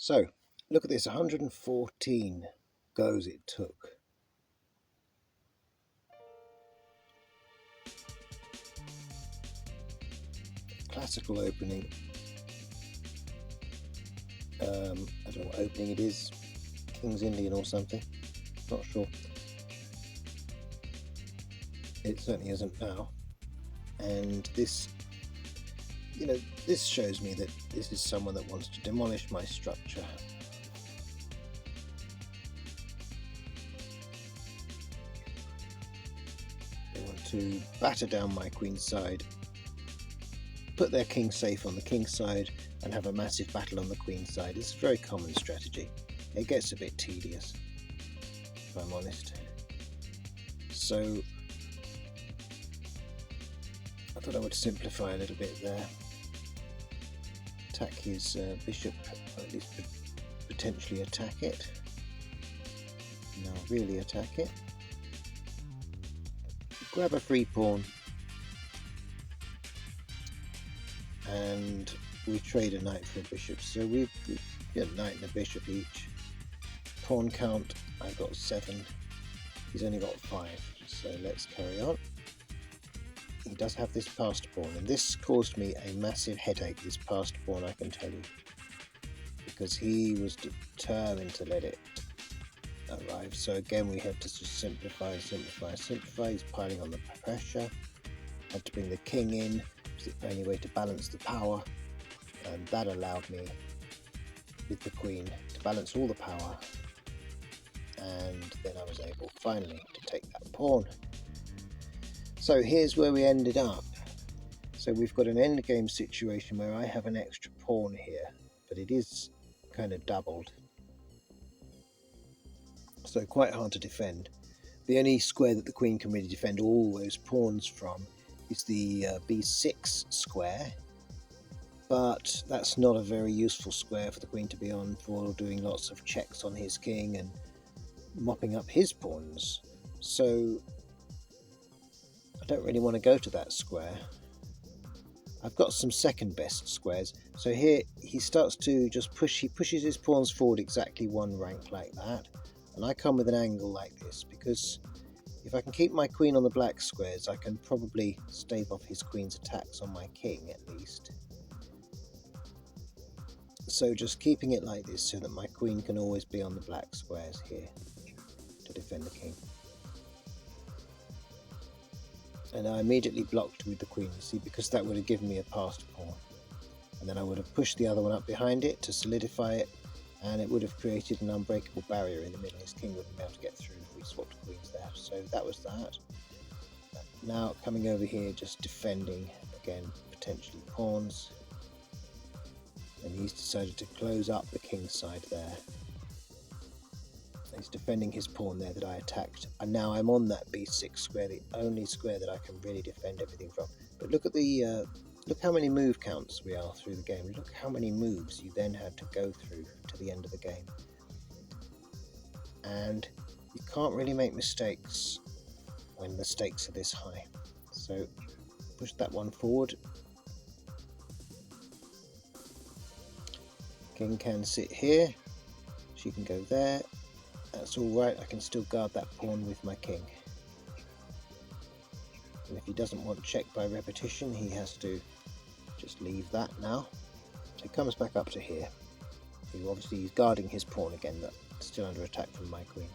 So, look at this, 114 goes it took. Classical opening. I don't know what opening it is. King's Indian or something. Not sure. It certainly isn't now. And this, this shows me that this is someone that wants to demolish my structure. They want to batter down my queen's side, put their king safe on the king's side, and have a massive battle on the queen's side. It's a very common strategy. It gets a bit tedious, if I'm honest. So I thought I would simplify a little bit there. Attack his bishop, or at least potentially attack it. Now really attack it. Grab a free pawn. And we trade a knight for a bishop. So we've got a knight and a bishop each. Pawn count, I've got 7. He's only got 5. So let's carry on. He does have this passed pawn, and this caused me a massive headache, this passed pawn, I can tell you, because he was determined to let it arrive. So again we had to just simplify. He's piling on the pressure. Had to bring the king in. It was the only way to balance the power, and that allowed me, with the queen, to balance all the power, and then I was able finally to take that pawn. So here's where we ended up. So we've got an endgame situation where I have an extra pawn here, but it is kind of doubled, so quite hard to defend. The only square that the queen can really defend all those pawns from is the b6 square, but that's not a very useful square for the queen to be on for doing lots of checks on his king and mopping up his pawns. So I don't really want to go to that square. I've got some second best squares. So here he starts to just push, he pushes his pawns forward exactly 1 rank like that, and I come with an angle like this, because if I can keep my queen on the black squares, I can probably stave off his queen's attacks on my king at least. So just keeping it like this so that my queen can always be on the black squares here to defend the king. And I immediately blocked with the queen, you see, because that would have given me a passed pawn. And then I would have pushed the other one up behind it to solidify it, and it would have created an unbreakable barrier in the middle. His king wouldn't be able to get through if we swapped queens there. So that was that. Now coming over here, just defending, again, potentially pawns. And he's decided to close up the king's side there. He's defending his pawn there that I attacked, and now I'm on that b6 square, the only square that I can really defend everything from. But look at the look how many move counts we are through the game. Look how many moves you then had to go through to the end of the game, and you can't really make mistakes when the stakes are this high. So push that one forward. King can sit here, she can go there. That's alright, I can still guard that pawn with my king. And if he doesn't want check by repetition, he has to just leave that now. So he comes back up to here. He's guarding his pawn again, that's still under attack from my queen.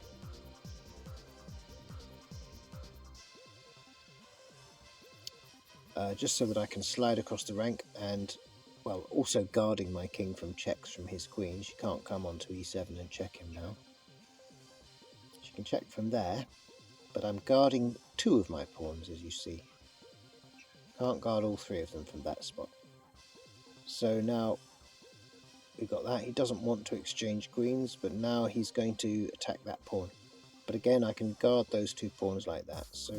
Just so that I can slide across the rank, and well, also guarding my king from checks from his queen. She can't come onto e7 and check him now. She can check from there, but I'm guarding 2 of my pawns, as you see. Can't guard all 3 of them from that spot. So now we've got that. He doesn't want to exchange queens, but now he's going to attack that pawn. But again, I can guard those 2 pawns like that. So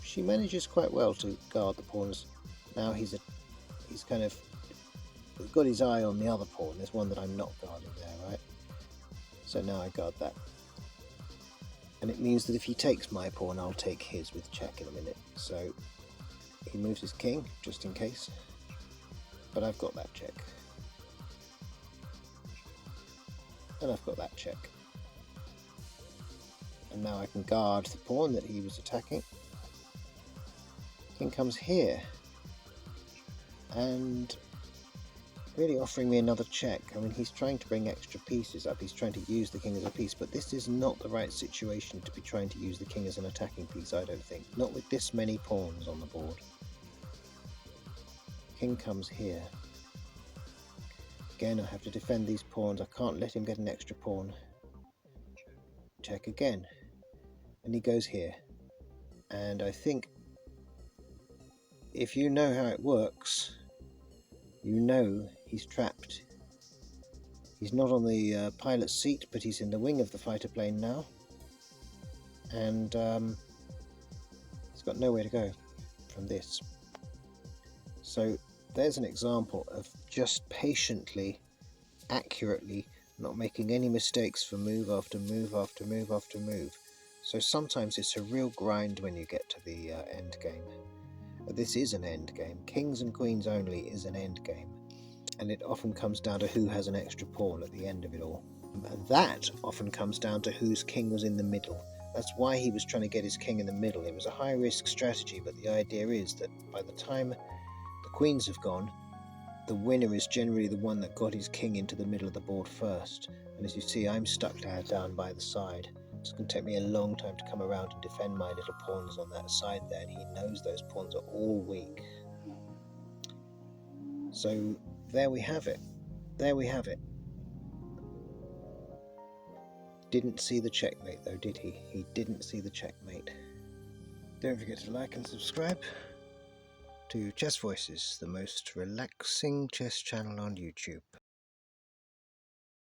she manages quite well to guard the pawns. Now he's kind of got his eye on the other pawn. There's one that I'm not guarding there, right? So now I guard that. And it means that if he takes my pawn, I'll take his with check in a minute. So he moves his king, just in case. But I've got that check. And I've got that check. And now I can guard the pawn that he was attacking. King comes here. And really offering me another check. I mean, he's trying to bring extra pieces up. He's trying to use the king as a piece, but this is not the right situation to be trying to use the king as an attacking piece, I don't think. Not with this many pawns on the board. King comes here. Again, I have to defend these pawns. I can't let him get an extra pawn. Check again. And he goes here. And I think if you know how it works, you know he's trapped. He's not on the pilot's seat, but he's in the wing of the fighter plane now. And he's got nowhere to go from this. So there's an example of just patiently, accurately, not making any mistakes for move after move after move after move. So sometimes it's a real grind when you get to the end game. This is an end game. Kings and queens only is an end game. And it often comes down to who has an extra pawn at the end of it all. And that often comes down to whose king was in the middle. That's why he was trying to get his king in the middle. It was a high-risk strategy, but the idea is that by the time the queens have gone, the winner is generally the one that got his king into the middle of the board first. And as you see, I'm stuck down by the side. It's going to take me a long time to come around and defend my little pawns on that side there, and he knows those pawns are all weak. So there we have it. There we have it. Didn't see the checkmate though, did he? He didn't see the checkmate. Don't forget to like and subscribe to Chess Voices, the most relaxing chess channel on YouTube.